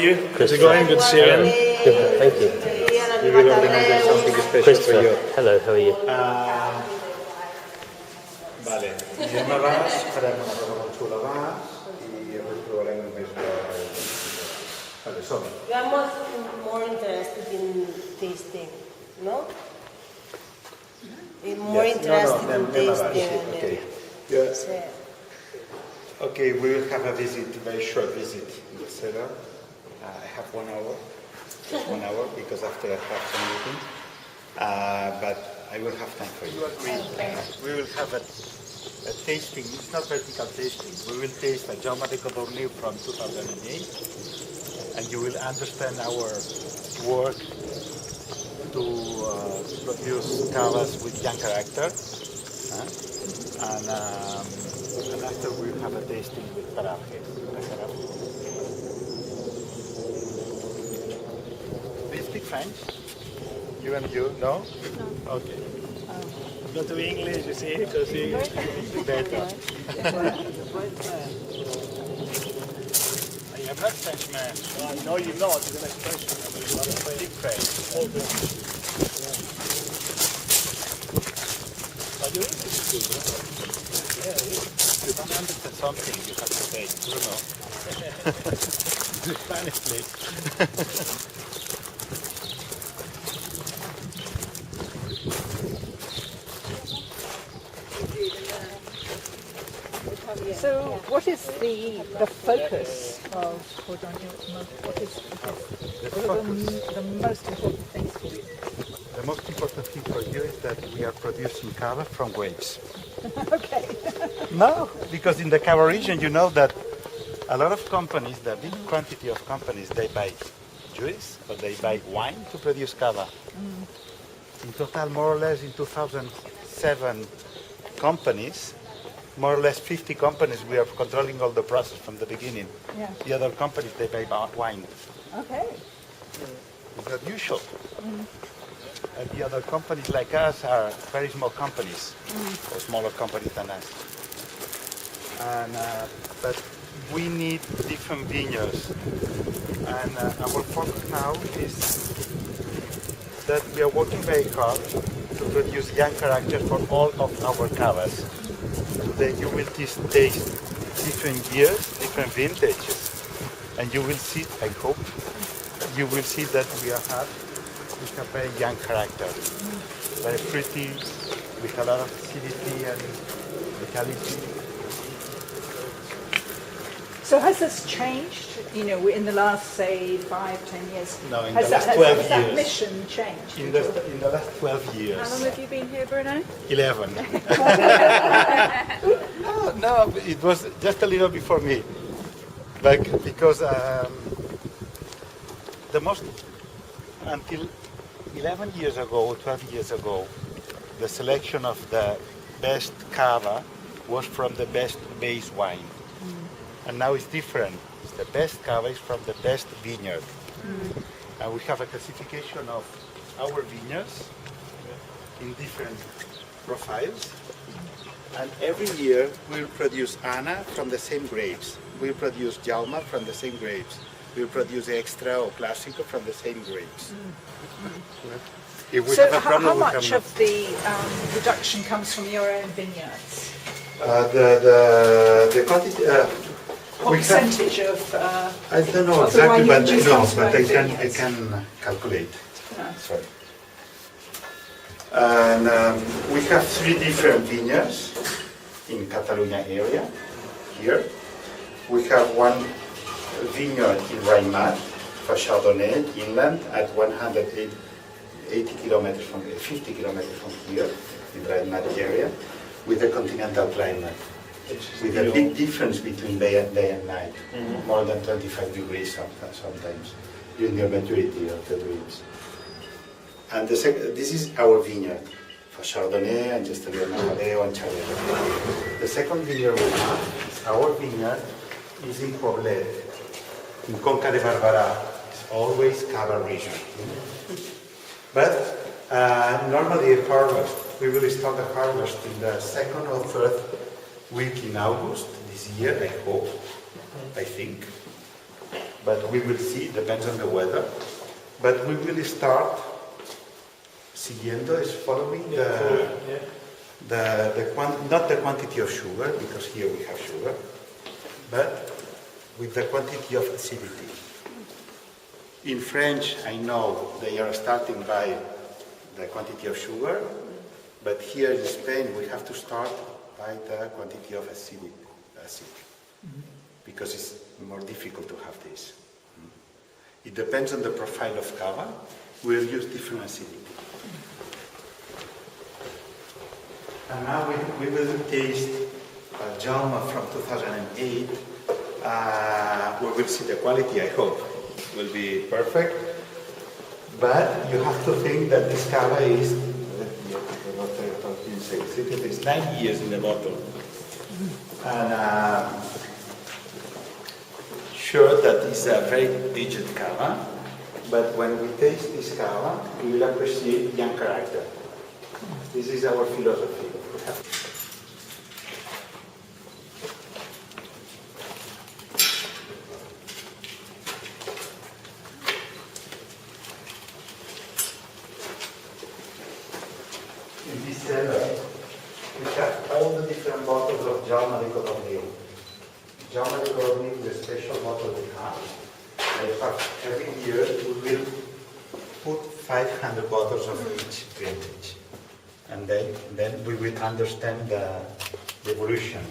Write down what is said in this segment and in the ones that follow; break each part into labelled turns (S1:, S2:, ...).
S1: you? How's it going? Good to see you again.
S2: Good, thank you.
S1: You will organize something special for you.
S2: Hello, how are you?
S1: Vale, anem a Bas, farem una cosa molt xula a Bas i després provarem el més bo. Vale, som.
S3: You are more interested in tasting, no? You're more interested in tasting.
S1: Okay. Yes. Okay, we will have a visit, a very short visit in the cellar. I have 1 hour, just 1 hour, because after I have some meetings. But I will have time for you. We will have a tasting. It's not vertical tasting. We will taste a Cava Codorniu from 2008, and you will understand our work to produce cavas with young character. And after we'll have a tasting with parajes. Do you speak French? You and you? No? No. Okay.
S4: Go to English, you see, because you
S1: Better. I am not Frenchman.
S4: I know you're not, it's an expression. I mean,
S1: I speak French.
S4: Are you English too, bro? Yeah,
S1: You don't understand something, you have to say, Bruno. Spanish, please.
S5: So, what is the focus of Codorniu? What are the most important things for you?
S1: The most important thing for you is that we are producing cava from grapes.
S5: Okay.
S1: No, because in the Cava region, you know that a lot of companies, the big quantity of companies, they buy juice or they buy wine to produce cava. In total, more or less in 2007 companies, more or less 50 companies, we are controlling all the process from the beginning.
S5: Yeah.
S1: The other companies, they buy wine.
S5: Okay.
S1: It's not usual. And the other companies like us are very small companies, or smaller companies than us. And, but we need different vineyards. And our focus now is that we are working very hard to produce young character for all of our cavas. Today you will taste different years, different vintages. And you will see, I hope, you will see that we have a very young character. Very pretty, with a lot of acidity and vitality.
S5: So has this changed, in the last, say, 5-10 years?
S1: No, in
S5: has
S1: the last 12
S5: has that
S1: years.
S5: mission changed?
S1: In the last 12 years.
S6: How long have you been here, Bruno?
S1: 11. no, it was just a little before me. Because until 11 years ago, 12 years ago, the selection of the best cava was from the best base wine. And now it's different. It's the best cava is from the best vineyard. And we have a classification of our vineyards in different profiles. And every year we'll produce Anna from the same grapes. We'll produce Jalma from the same grapes. We'll produce Extra or Clásico from the same grapes. If we
S5: So
S1: have a problem,
S5: how
S1: we
S5: much
S1: can-
S5: of the production comes from your own vineyards?
S1: the quantity.
S5: What percentage of...
S1: I don't know
S5: of the wine
S1: exactly,
S5: you
S1: but
S5: produce
S1: no,
S5: comes from
S1: but
S5: your
S1: I can
S5: vineyards?
S1: calculate.
S5: No.
S1: Sorry. And we have 3 different vineyards in Catalonia area. Here we have one vineyard in Rhine-Math for Chardonnay inland at 180 kilometers from 50 kilometers from here in Rhine-Math area with a continental climate. With a big difference between day and night, more than 25 degrees sometimes during the maturity of the grapes. And this is our vineyard for Chardonnay and just a little Macabeo and Chardonnay. The second vineyard we have is our vineyard is in Poblet, in Conca de Barberà. It's always Cava region. But normally a harvest, we will start a harvest in the 2nd or 3rd week in August this year, I hope, I think. but we will see, depends on the weather. But we will start, siguiendo is following not the quantity of sugar, because here we have sugar, but with the quantity of acidity. In French, I know they are starting by the quantity of sugar, but here in Spain we have to start by the quantity of acid, because it's more difficult to have this. It depends on the profile of cava. We'll use different acidity. And now we will taste Jaume from 2008. We will see the quality, I hope, will be perfect. But you have to think that this cava is, it's 9 years in the bottle. And sure that it's a very aged cava, but when we taste this cava, we will appreciate young character. This is our philosophy. In this cellar, we have all the different bottles of Cava Codorniu. Cava Codorniu is a special bottle we have. In fact, every year we will put 500 bottles of each vintage. And then we will understand the evolution.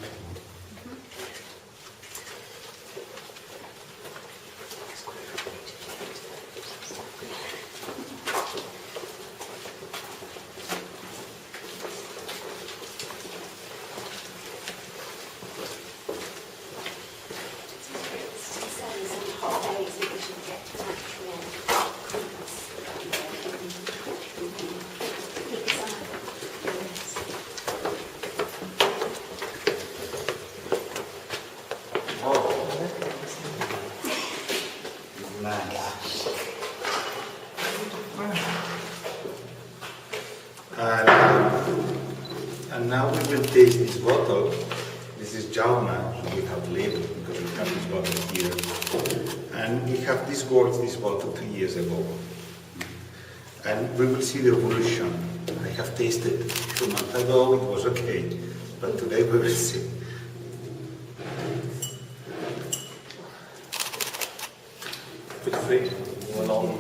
S1: And now we will taste this bottle. This is Jaume without label, because we have this bottle here. And we have this bottle 2 years ago. And we will see the evolution. I have tasted 2 months ago, it was okay. But today we will see.
S4: Feel free, go along.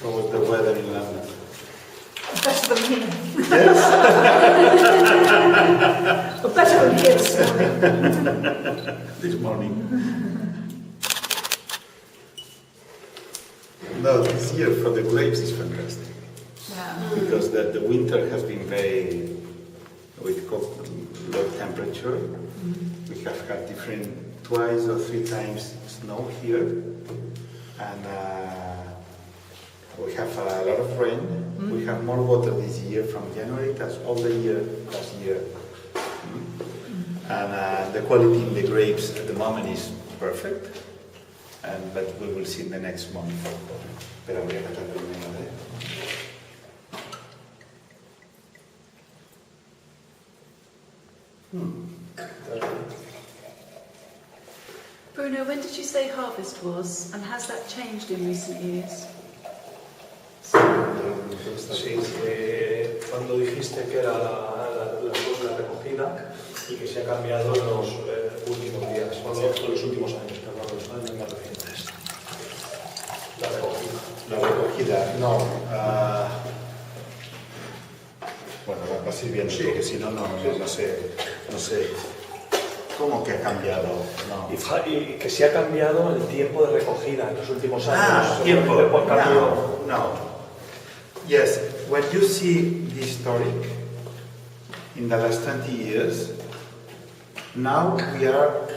S1: How was the weather in London?
S5: Better than here.
S1: Yes.
S5: But better than here this morning.
S1: This morning. No, this year for the grapes is fantastic.
S5: Yeah.
S1: Because the winter has been very with low temperature. We have had twice or 3 times snow here, and we have a lot of rain. We have more water this year from January. That's all the year last year. And the quality in the grapes at the moment is perfect. But we will see in the next month. Pero voy a catar primero,
S2: Bruno, when did you say harvest was, and has that changed in recent years?
S4: Sí, cuando dijiste que era la recogida y que se ha cambiado en los últimos días, en los últimos años, perdón, los años más recientes. La recogida.
S1: La recogida, no. Bueno, vas a ir viendo,
S4: Sí.
S1: porque si no, no sé. ¿Cómo que ha cambiado? No.
S4: Y que se ha cambiado el tiempo de recogida en los últimos años.
S1: Tiempo.
S4: Cambio.
S1: No. Yes, when you see the historic in the last 20 years, now we are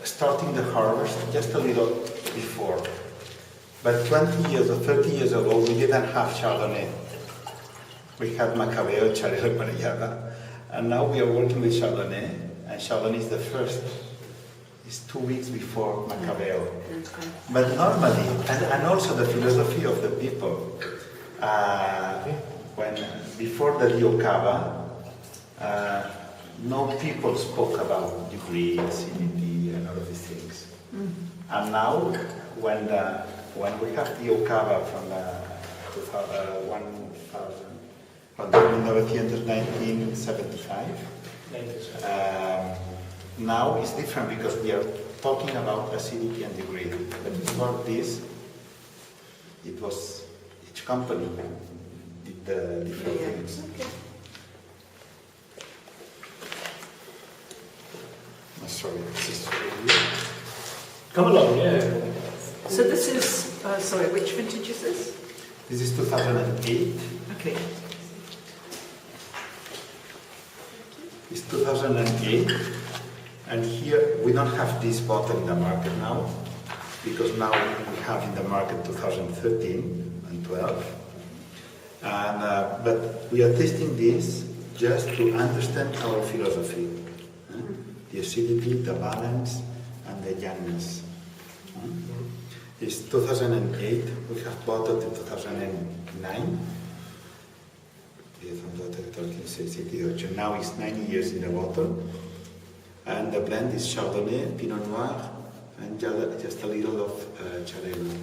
S1: starting the harvest just a little before. But 20 years or 30 years ago, we didn't have Chardonnay. We had Macabeo, Charel, Parellada, and now we are working with Chardonnay, and Chardonnay is the first It's 2 weeks before Macabeo. But normally, and also the philosophy of the people, when before the Rio Cava, no people spoke about degree, acidity, and all of these things. And now, when we have Rio Cava from 1975, now it's different because we are talking about acidity and degree. But before this, it was each company did the different things.
S2: Okay.
S1: Sorry, this is
S4: Come along, yeah.
S2: So this is, sorry, which vintage is this?
S1: This is 2008.
S2: Okay.
S1: It's 2008, and here we don't have this bottle in the market now, because now we have in the market 2013 and 12. And, but we are testing this just to understand our philosophy. The acidity, the balance, and the youngness. It's 2008, we have bottled in 2009. Now it's 9 years in the bottle. And the blend is Chardonnay, Pinot Noir, and just a little of Charello.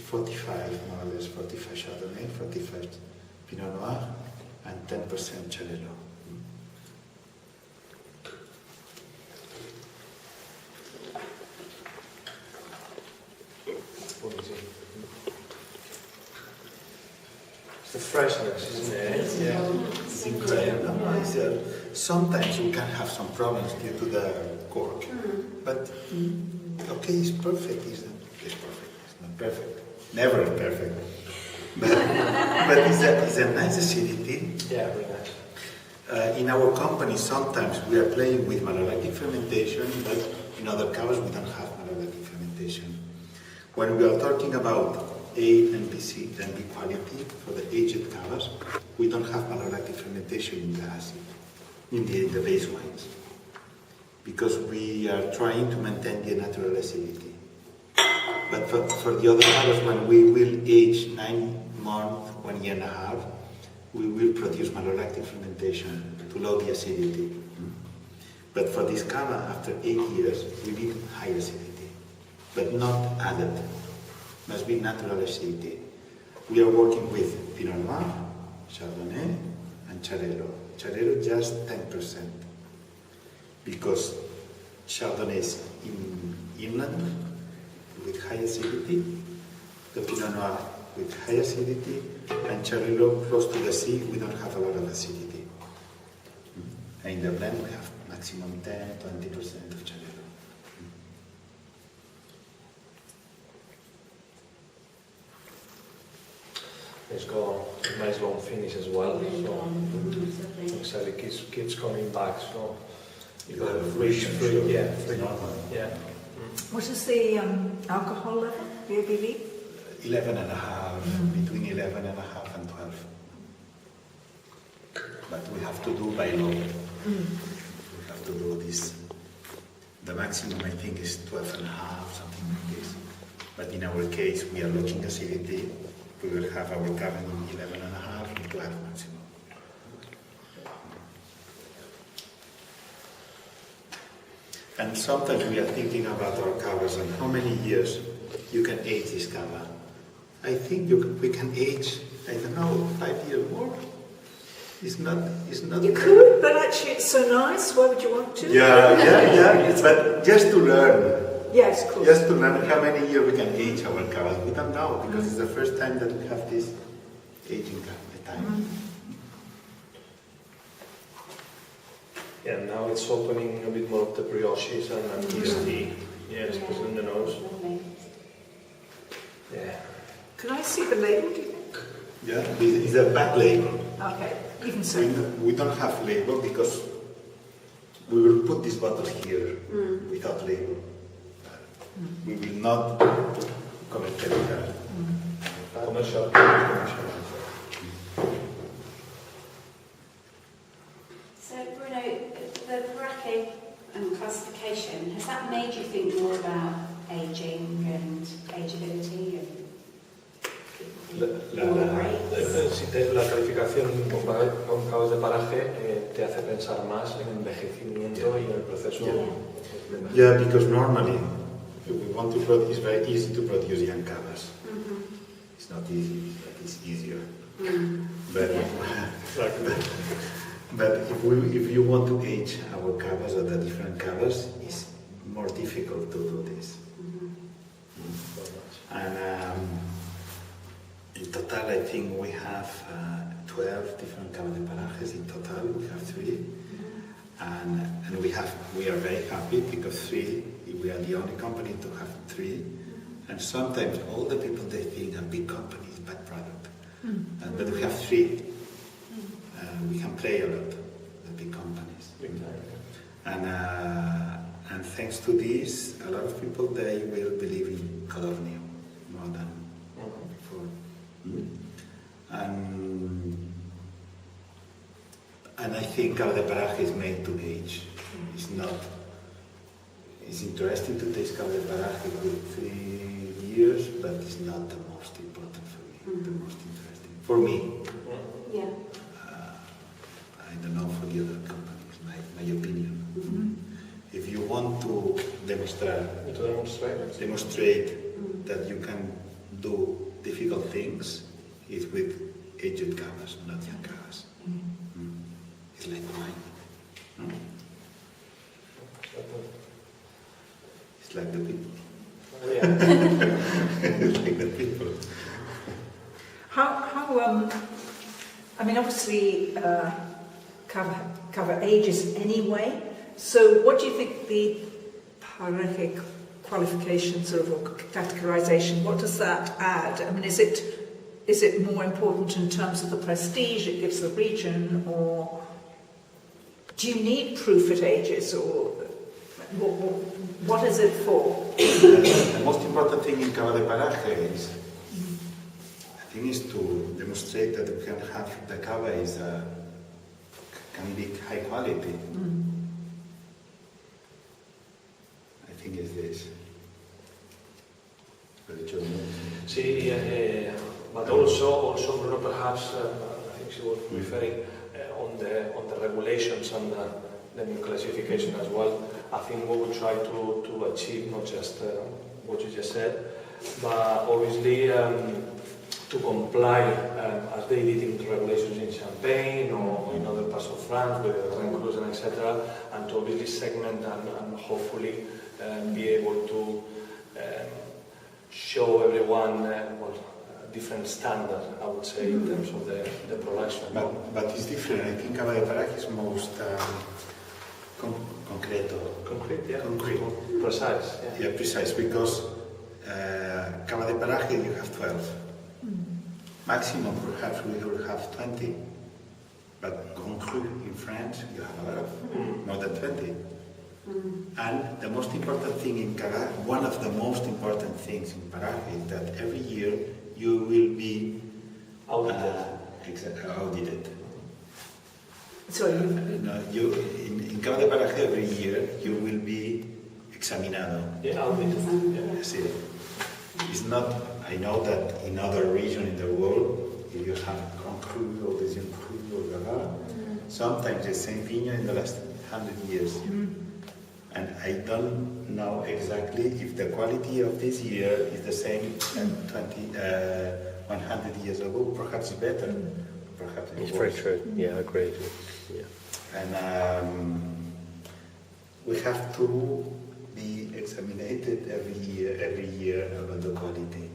S1: 45, more or less, 45 Chardonnay, 45 Pinot Noir, and 10% Charello.
S4: It's the freshness, isn't it? Yeah.
S1: It's incredible. Sometimes we can have some problems due to the cork, but okay, it's perfect. It's perfect. It's not perfect. Never perfect. But it's a nice acidity.
S4: Yeah, very nice.
S1: In our company, sometimes we are playing with malolactic fermentation, but in other cavas we don't have malolactic fermentation. When we are talking about A and BC and B quality for the aged cavas, we don't have malolactic fermentation in the acid, in the base wines, because we are trying to maintain the natural acidity. But for the other cavas, when we will age 9 months, 1 year and a half, we will produce malolactic fermentation to lower the acidity. But for this cava, after 8 years, we need high acidity, but not added. Must be natural acidity. We are working with Pinot Noir, Chardonnay, and Charello. Charello just 10%, because Chardonnay is in inland with high acidity, the Pinot Noir with high acidity, and Charello close to the sea, we don't have a lot of acidity. And in the blend we have maximum 10-20% of Charello.
S4: It's got a nice long finish as well. So exactly keeps coming back. So you got a rich fruit, yeah. Yeah.
S5: What is the alcohol level, the ABV?
S1: 11.5, between 11.5 and 12. But we have to do by law. We have to do this. The maximum, I think, is 12.5, something like this. But in our case, we are looking acidity. We will have our cava in 11.5 and 12 maximum. And sometimes we are thinking about our cavas and how many years you can age this cava. I think we can age, I don't know, 5 years more. It's not.
S5: You could, but actually it's so nice. Why would you want to?
S1: Yeah. But just to learn.
S5: Yes, of course.
S1: Just to learn how many years we can age our cavas. We don't know, because it's the first time that we have this aging time.
S4: Yeah, now it's opening a bit more of the brioches and yeasty. Yeah, especially in the nose. Yeah.
S5: Can I see the label, do you think?
S1: Yeah, it's a back label.
S5: Okay, even so.
S1: We don't have label because we will put this bottle here without label. We will not put commercial.
S4: Commercial.
S3: So Bruno, the Baraki
S6: and classification, has that made you think more about aging and ageability and
S4: La calificación con cavas de paraje te hace pensar más en envejecimiento y en el proceso.
S1: Yeah, because normally, if we want to produce, it's very easy to produce young cavas. It's not easy, but it's easier. But, but if you want to age our cavas or the different cavas, it's more difficult to do this. And in total, I think we have 12 different cavas de parajes. In total, we have 3. And we are very happy because 3, we are the only company to have 3. And sometimes all the people, they think a big company is bad product. But we have 3. We can play a lot, the big companies. And thanks to this, a lot of people, they will believe in Codorniu more than before. And I think Cava de Paraje is made to age. It's not. It's interesting to taste Cava de Paraje with 3 years, but it's not the most important for me. The most interesting for me.
S6: Yeah.
S1: I don't know for the other companies. My opinion. If you want to demonstrate that you can do difficult things, it's with aged cavas, not young cavas. It's like wine. It's like the people. It's like the people.
S5: I mean, obviously, Cava ages anyway. So, what do you think the paraje qualification, sort of, or categorization? What does that add? I mean, is it more important in terms of the prestige it gives the region, or do you need proof it ages, or what is it for?
S1: The most important thing in Cava de Paraje is, I think, is to demonstrate that we can have the cava can be high quality. I think it's this.
S4: Sí, but also Bruno, perhaps I think she was referring on the regulations and the new classification as well. I think we will try to achieve not just what you just said, but obviously to comply as they did in the regulations in Champagne or in other parts of France with Rancruz and etc., and to obviously segment and hopefully be able to show everyone different standard, I would say, in terms of the production.
S1: But it's different. I think Cava de Paraje is most concreto.
S4: Concrete, yeah.
S1: Concrete.
S4: Precise.
S1: Yeah, precise, because Cava de Paraje you have 12. Maximum, perhaps we will have 20. But concrete in France, you have a lot of, more than 20. And the most important thing in Cava, one of the most important things in Paraje is that every year you will be audited.
S5: So
S1: in Cava de Paraje every year you will be examinado.
S4: Yeah, audited. Yeah.
S1: Sí. It's not. I know that in other regions in the world, if you have concrete or deuxième cru or sometimes the same vineyard in the last 100 years. And I don't know exactly if the quality of this year is the same as 100 years ago. Perhaps better. Perhaps
S7: it's very true. Yeah, I agree. Yeah.
S1: And we have to be examined every year about the quality.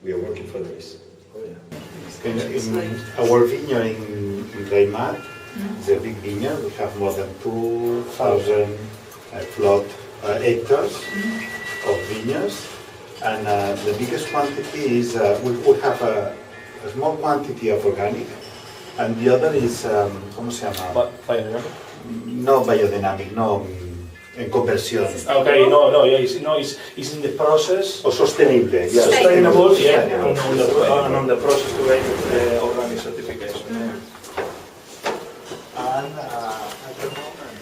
S1: We are working for this.
S4: Oh, yeah.
S1: In our vineyard in Reimat, it's a big vineyard. We have more than 2,000 hectares of vineyards, and the biggest quantity is we have a small quantity of organic, and the other is ¿cómo se llama?
S4: Biodynamic?
S1: No biodynamic, no. En conversión.
S4: Okay, it's in the process.
S1: O sostenible. Yeah.
S4: Sustainable, yeah,
S1: Sustainable.
S4: and on the process to get the organic certification.
S1: And at the moment,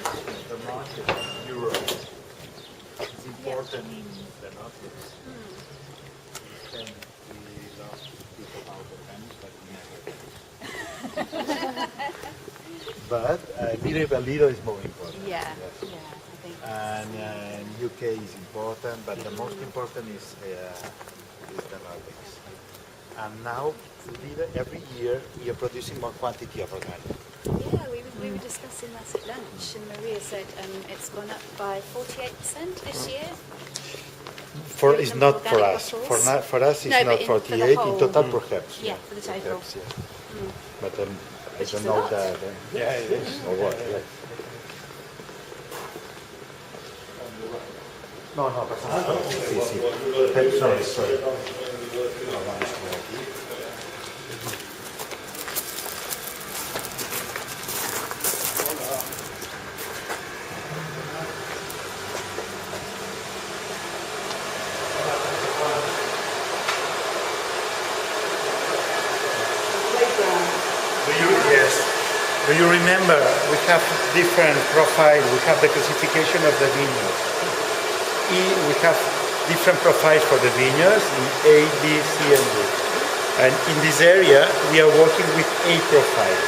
S8: but little by little is more important.
S6: Yeah,
S8: Yes.
S6: yeah, I think.
S8: And in UK is important, but the most important is the Nordics. And now, every year, we are producing more quantity of organic.
S6: Yeah, we were discussing that at lunch, and Maria said it's gone up by 48% this year.
S8: It's not for
S6: Organic
S8: us.
S6: bottles?
S8: For us, it's
S6: No,
S8: not
S6: but
S8: 48.
S6: for the
S8: In total,
S6: whole-
S8: perhaps.
S6: Yeah, for the total.
S8: Perhaps, yeah. But I
S6: Which
S8: don't
S6: is a
S8: know
S6: lot.
S8: that. Yeah, it is. Or what? Yeah. No, pasa nada. Sí, sí. Sorry. No, vamos por aquí. Do you remember we have different profiles? We have the classification of the vineyards. We have different profiles for the vineyards in A, B, C, and D. And in this area, we are working with A profile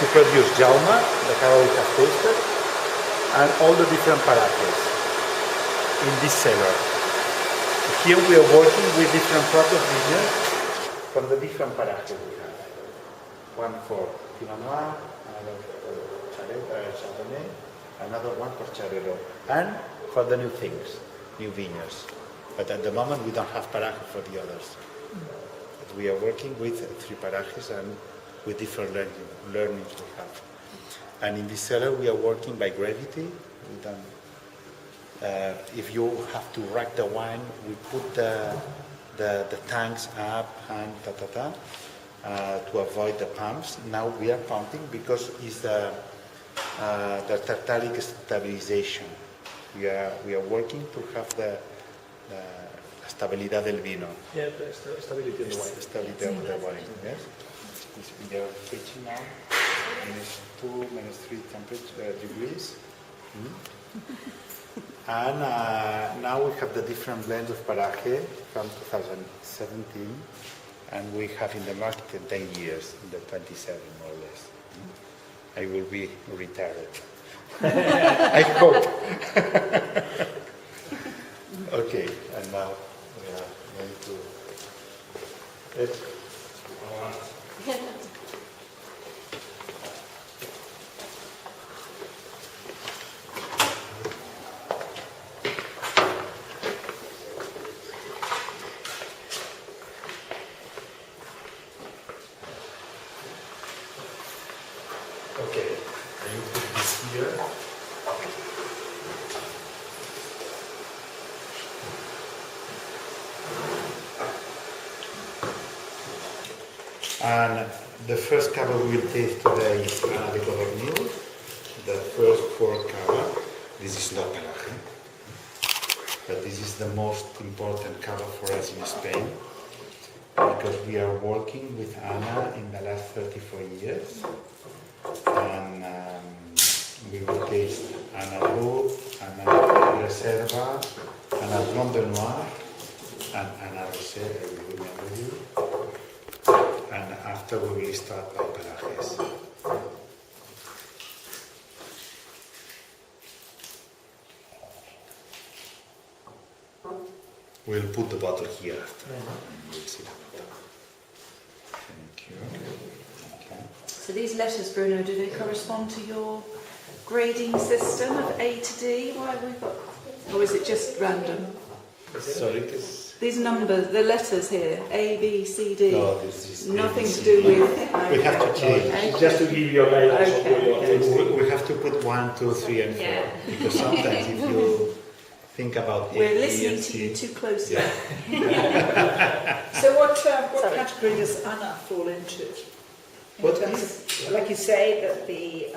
S8: to produce Jauma, the Cava we have tasted, and all the different parajes in this cellar. Here we are working with different product vineyards from the different parajes we have. One for Pinot Noir, another for Chardonnay, another one for Charero, and for the new things, new vineyards. But at the moment we don't have parajes for the others. But we are working with 3 parajes and with different learnings we have. And in this cellar we are working by gravity. We don't, if you have to rack the wine, we put the tanks up and to avoid the pumps. Now we are pumping because it's the tartaric stabilization. We are working to have the estabilidad del vino.
S4: Yeah, the stability of the wine.
S8: Stability of the wine, yes. We are switching now. -2, -3 temperature degrees. And now we have the different blends of Paraje from 2017. And we have in the market in 10 years, in the 27 more or less. I will be retired. I hope. Okay, and now we are going to... Okay, I will put this here. And the first cava we will taste today is Cava Codorniu, the first 4 cava. This is not Paraje, but this is the most important cava for us in Spain, because we are working with Ana in the last 34 years. And we will taste Ana Brut, Ana Reserva, Ana Blanc de Noir, and Ana Rosé, I will remember you. And after we will start by Parajes. We'll put the bottle here after. We'll see the bottle. Thank you. Okay.
S2: So these letters, Bruno, do they correspond to your grading system of A to D? Why have we got, or is it just random?
S8: Sorry, this...
S2: These numbers, the letters here, A, B, C, D.
S8: No, this is
S2: nothing
S8: ABC.
S2: to do with.
S8: We have to change.
S4: Just to give you a guidance of
S2: Okay.
S4: what you are tasting.
S8: We have to put 1, 2, 3, and 4.
S2: Yeah.
S8: Because sometimes if you think about A,
S2: We're
S8: B,
S2: listening
S8: and
S2: to
S8: C,
S2: you too closely.
S5: So what category does Anna fall into?
S8: What
S5: Like you say that the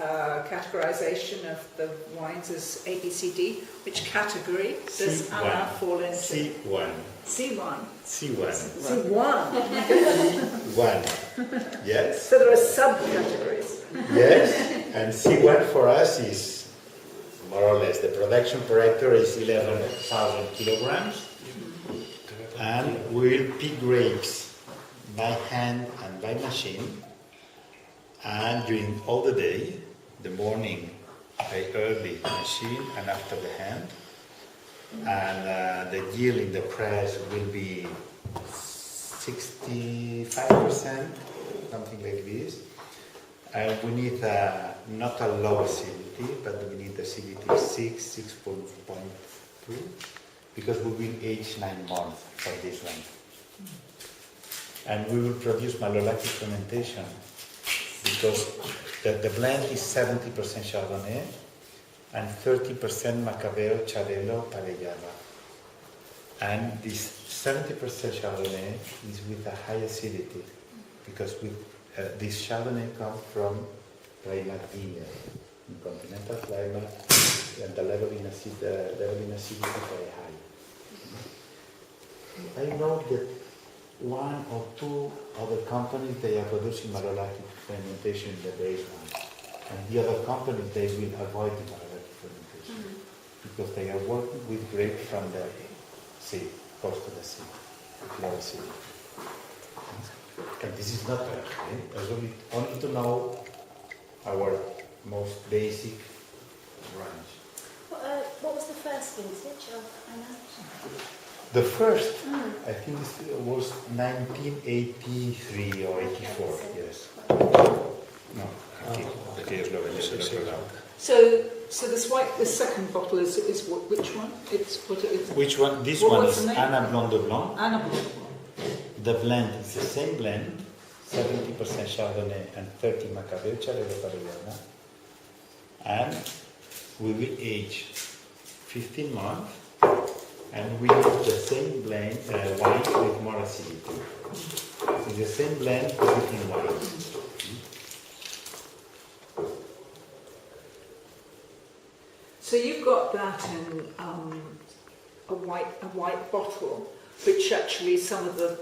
S5: categorization of the wines is A, B, C, D. Which category does
S8: C1.
S5: Anna fall into?
S8: C1.
S5: C1.
S8: C1.
S5: C1.
S8: 1. Yes.
S5: So there are subcategories.
S8: Yes. And C1 for us is more or less the production per hectare is 11,000 kilograms. And we will pick grapes by hand and by machine. And during all the day, the morning by early machine and after the hand. And the yield in the press will be 65%, something like this. And we need not a low acidity, but we need acidity 6.2, because we will age 9 months for this one. And we will produce malolactic fermentation, because the blend is 70% Chardonnay and 30% Macabeo, Xarel·lo, Parellada. And this 70% Chardonnay is with a high acidity, because this Chardonnay comes from Raimat Vineyard, in continental climate, and the level in acidity is very high. I know that 1 or 2 other companies, they are producing malolactic fermentation in the base one, and the other companies, they will avoid the malolactic fermentation, because they are working with grapes from the sea, close to the sea, low acidity. And this is not only to know our most basic range.
S3: What was the first vintage of Anna?
S8: The first, I think it was 1983 or 84, yes. No, aquí es lo que yo sé.
S5: So this second bottle is what? Which one?
S8: Which one? This one is Anna Blanc de Blanc.
S5: Anna Blanc.
S8: The blend is the same blend, 70% Chardonnay and 30 Macabeo, Xarel·lo, Parellada. And we will age 15 months, and we use the same blend, wine with more acidity. It's the same blend with in wine.
S5: So you've got that in a white bottle, which actually some of the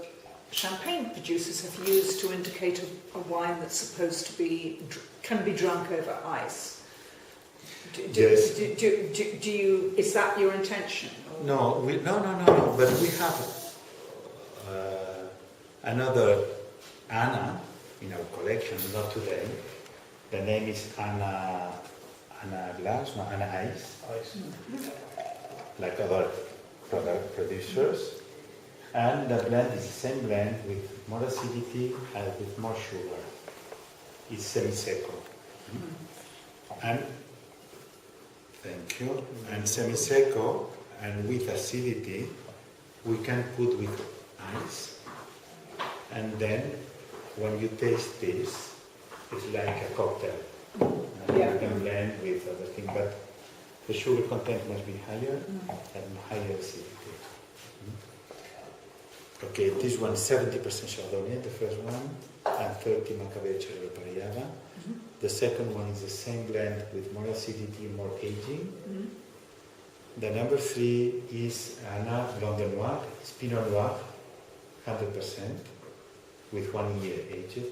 S5: champagne producers have used to indicate a wine that's supposed to can be drunk over ice.
S8: Yes.
S5: Do you? Is that your intention?
S8: No. But we have another Anna in our collection, not today. The name is Anna Glass, no, Anna Ice. Like other product producers. And the blend is the same blend with more acidity and with more sugar. It's semi-seco. And thank you. And semi-seco and with acidity, we can put with ice. And then when you taste this, it's like a cocktail. And you can blend with other things, but the sugar content must be higher and higher acidity. Okay, this one 70% Chardonnay, the first one, and 30 Macabeo, Xarel·lo, Parellada. The second one is the same blend with more acidity, more aging. The number 3 is Anna Blanc de Noir, it's Pinot Noir, 100%, with 1 year aged,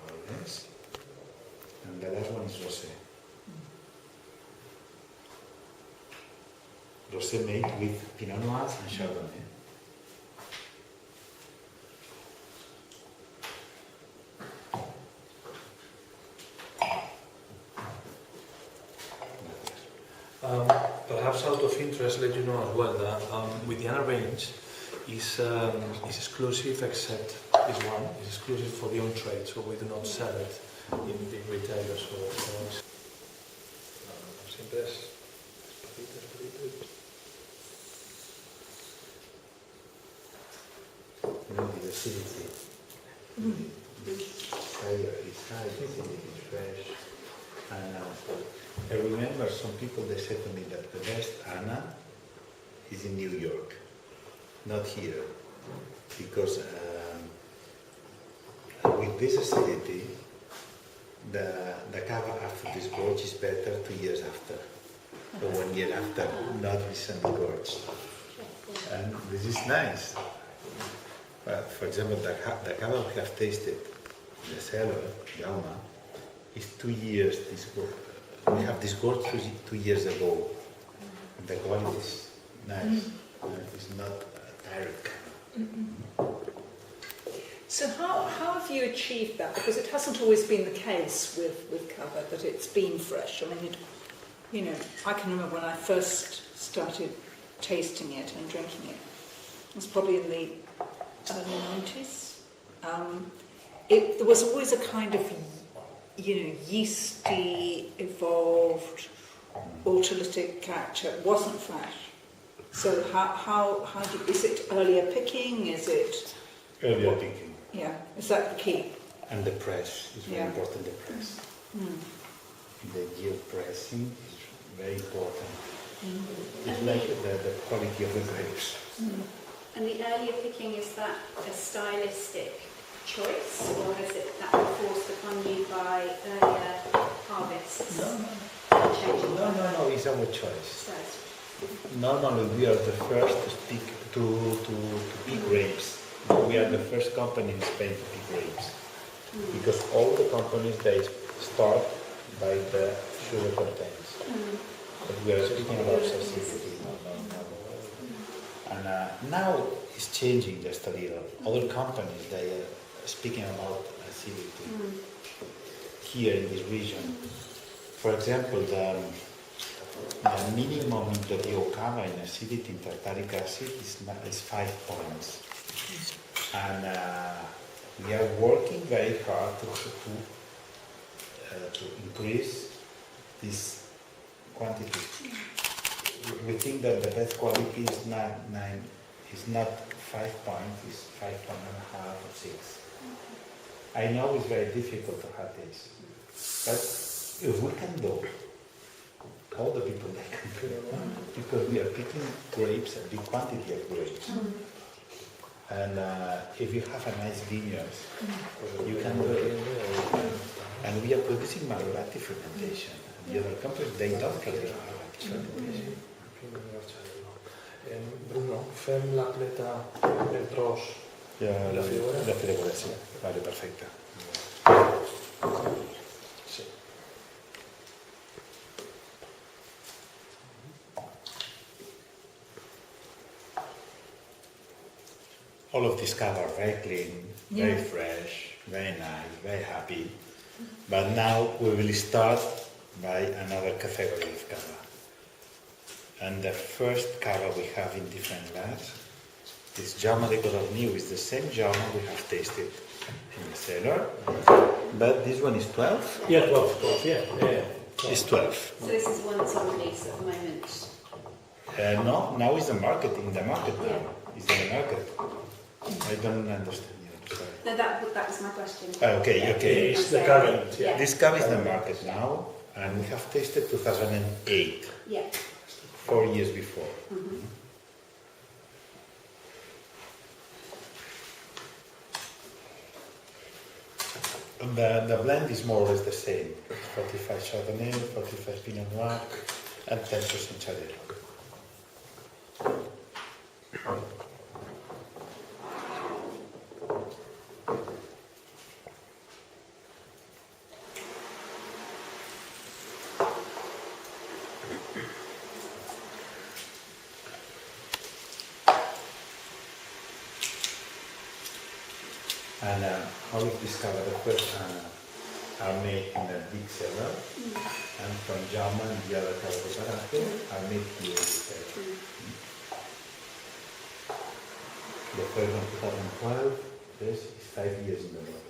S8: more or less. And the last one is Rosé. Rosé made with Pinot Noir and Chardonnay.
S4: Perhaps out of interest, let you know as well that with the Anna range is exclusive, except this one is exclusive for the on-trade, so we do not sell it in big retailers. Siempre es despacito.
S8: No, the acidity. It's higher, it's fresh. And I remember some people, they said to me that the best Anna is in New York, not here, because with this acidity, the Cava after this gorge is better 2 years after, or 1 year after, not recently gorged. And this is nice. For example, the Cava we have tasted, the Cellar, Jaume, is 2 years disgorged. We have disgorged 2 years ago. And the quality is nice. It's not direct.
S5: So how have you achieved that? Because it hasn't always been the case with Cava that it's been fresh. I mean, I can remember when I first started tasting it and drinking it. It was probably in the early 90s. There was always a kind of, yeasty, evolved, autolytic character. It wasn't fresh. So is it earlier picking? Is it
S8: Earlier picking.
S5: Yeah, is that the key?
S8: And the press is very important, the press. The yield pressing is very important. It's like the quality of the grapes.
S6: And the earlier picking, is that a stylistic choice, or has that been forced upon you by earlier harvests?
S8: No, it's our choice. Normally we are the first to pick grapes. We are the first company in Spain to pick grapes. Because all the companies, they start by the sugar contents. But we are speaking about acidity. And now it's changing just a little. Other companies, they are speaking about acidity. Here in this region. For example, the minimum in the Cava in acidity in tartaric acid is 5 points. And we are working very hard to increase this quantity. We think that the best quality is not 5 points, it's 5.5 or 6. I know it's very difficult to have this, but if we can do, all the people they can do, because we are picking grapes, a big quantity of grapes. And if you have a nice vineyard, you can do it. And we are producing malolactic fermentation. The other companies, they don't produce malolactic fermentation.
S4: Bruno, fem la pleta del tros. La figura?
S8: La figura, sí. Vale, perfecta. Sí. All of this Cava are very clean, very fresh, very nice, very happy. But now we will start by another category of Cava. And the first Cava we have in different labs is Cava Codorniu. It's the same Cava we have tasted in the cellar, but this one is 12.
S4: Yeah, 12, yeah.
S8: It's 12.
S6: So this is one that's on release at the moment?
S8: No, now it's in the market now. It's in the market. I don't understand you, sorry.
S6: No, that was my question.
S8: Okay.
S4: It's the current, yeah.
S8: This Cava is in the market now, and we have tasted 2008.
S6: Yeah.
S8: 4 years before. The blend is more or less the same. 45 Chardonnay, 45 Pinot Noir, and 10% Chardonnay. And how we discovered the first are made in a big cellar, and from Jama and the other Cava Codorniu are made here in the cellar. The first one 2012, this is 5 years in the middle.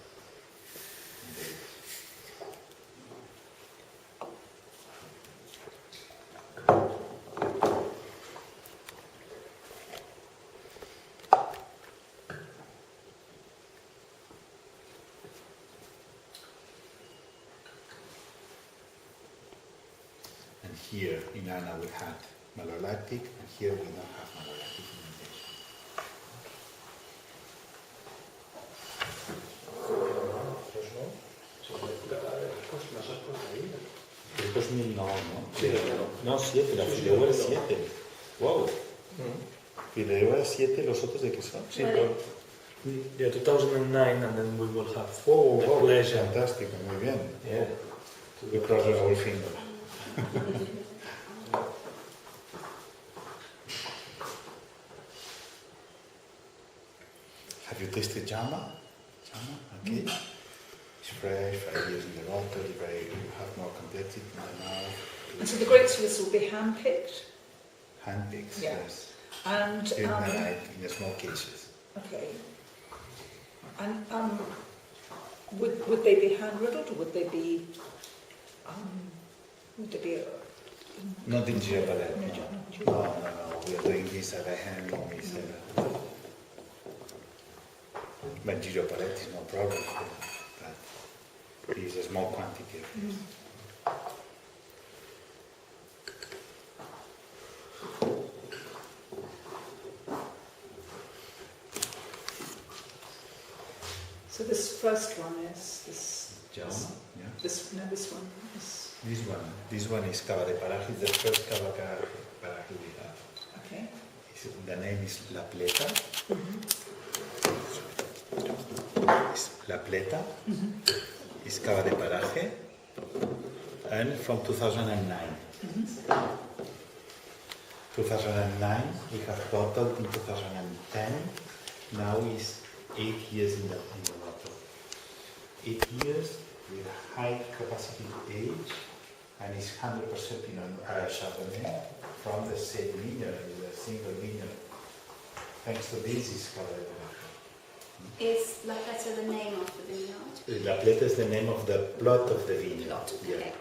S8: Here in Ana we had malolactic, and here we don't have malolactic fermentation. El 2000 no. No, 7, la fideuá es 7. Wow. Fideuá es 7, ¿los otros de qué son?
S4: Sí, yeah, 2009, and then we will have
S8: Oh,
S4: the pleasure.
S8: fantastic, muy bien.
S4: Yeah.
S8: We cross our fingers. Have you tasted Jama? Okay? It's fresh, 5 years in the bottle, you have more complexity in the mouth.
S5: And so the grapes for this will be hand-picked?
S8: Hand-picked,
S5: Yeah.
S8: yes.
S5: And,
S8: In the small cases.
S5: okay. And would they be hand-riddled or would they be
S8: Not in Japan.
S5: No.
S8: No. We are doing this at a hand instead. But Giro palette is no problem. But it is a small quantity of this.
S5: So this first one is this.
S8: Jaume, yeah.
S5: This one is.
S8: This one is Cava de Paraje, the first Cava Paraje we have.
S5: Okay.
S8: The name is La Pleta. It's La Pleta. It's Cava de Paraje. And from 2009. 2009, we have bottled in 2010. Now is 8 years in the bottle. 8 years with high capacity to age, and it's 100% Chardonnay from the same vineyard, with a single vineyard. Thanks to this is Cava de Paraje.
S6: Is La Pleta the name of the vineyard?
S8: La Pleta is the name of the plot of the vineyard.
S6: Plot,
S8: Yeah.
S6: okay.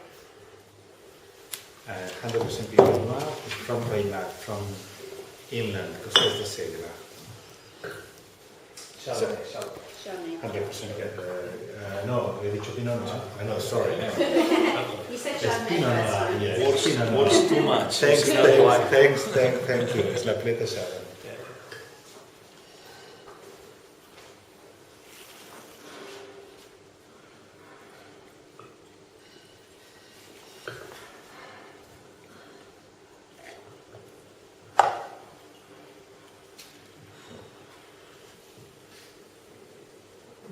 S8: 100% Pinot Noir from Vineyard, from inland, Costa de Segre.
S6: Chardonnay.
S8: 100%. No, he dicho Pinot Noir. No, sorry.
S6: You said
S8: It's
S6: Chardonnay
S8: Pinot
S6: first.
S8: Noir,
S6: right?
S8: yeah. It's Pinot Noir.
S4: What's too much?
S8: Thank you. It's La Pleta Chardonnay.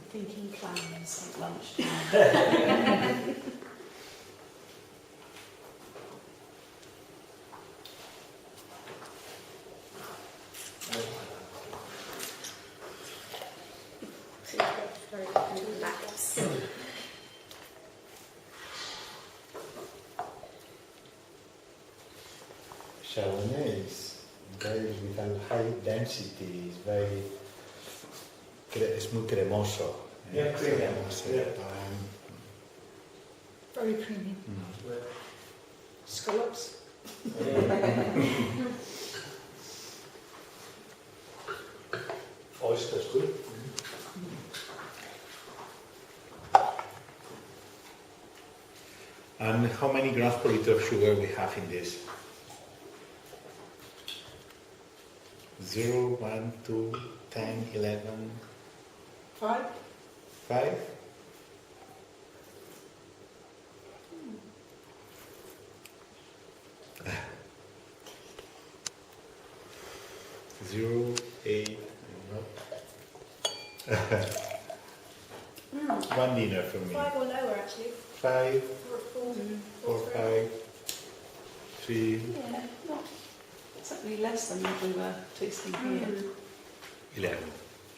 S2: Thinking plans at lunchtime.
S8: Chardonnay is very with a high density, es muy cremoso.
S4: Yeah, creamy. Yeah.
S5: Very creamy. Scallops.
S4: Oysters good.
S8: And how many grams per liter of sugar we have in this? 0, 1, 2, 10, 11,
S5: 5.
S8: 5? Zero, 8, one dinner for me.
S3: 5 or lower, actually.
S8: 5,
S3: 4,
S8: 4, 5, 3,
S2: Yeah, not exactly less than what we were tasting here.
S8: 11.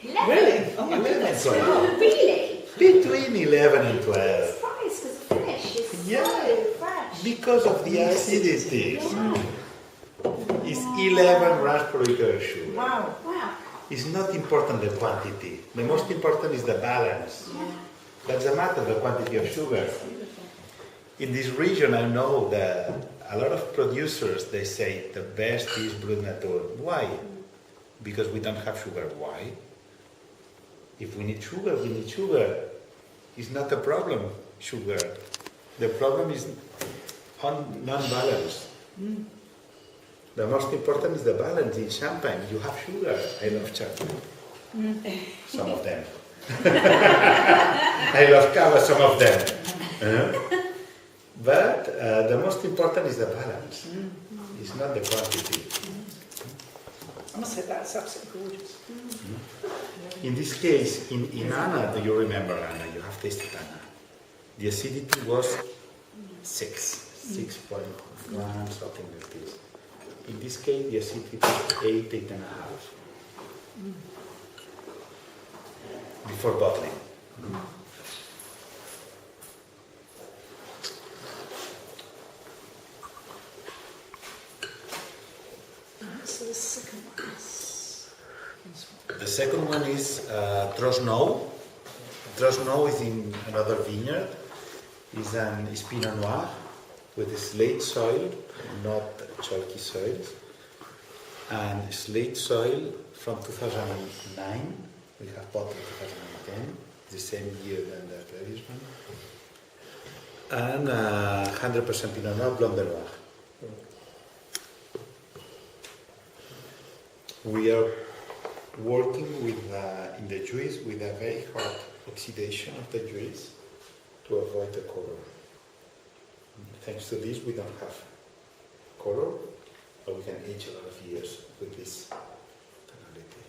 S5: Really? Oh my
S8: 11 and
S5: goodness.
S8: 12.
S6: Really?
S8: Between 11 and 12.
S6: Surprised because the finish is
S8: Yeah.
S6: so fresh.
S8: Because of the acidity. It's 11 grams per liter of sugar.
S5: Wow.
S6: Wow.
S8: It's not important the quantity. The most important is the balance. Doesn't matter the quantity of sugar. In this region, I know that a lot of producers, they say the best is Brut Nature. Why? Because we don't have sugar. Why? If we need sugar, we need sugar. It's not a problem, sugar. The problem is non-balance. The most important is the balance. In champagne, you have sugar. I love champagne. Some of them. I love Cava, some of them. But the most important is the balance. It's not the quantity.
S5: I must say that's absolutely gorgeous.
S8: In this case, in Anna, do you remember Anna? You have tasted Anna. The acidity was 6.1, something like this. In this case, the acidity was 8.5. Before bottling.
S5: So the second one is...
S1: The second one is Trosnou. Trosnou is in another vineyard. It's Pinot Noir with slate soil, not chalky soils. And slate soil from 2009. We have bought in 2010, the same year than the previous one. And 100% Pinot Noir, Blanc de Noir. We are working with in the juice with a very hard oxidation of the juice to avoid the color. Thanks to this, we don't have color, but we can age a lot of years with this tonality.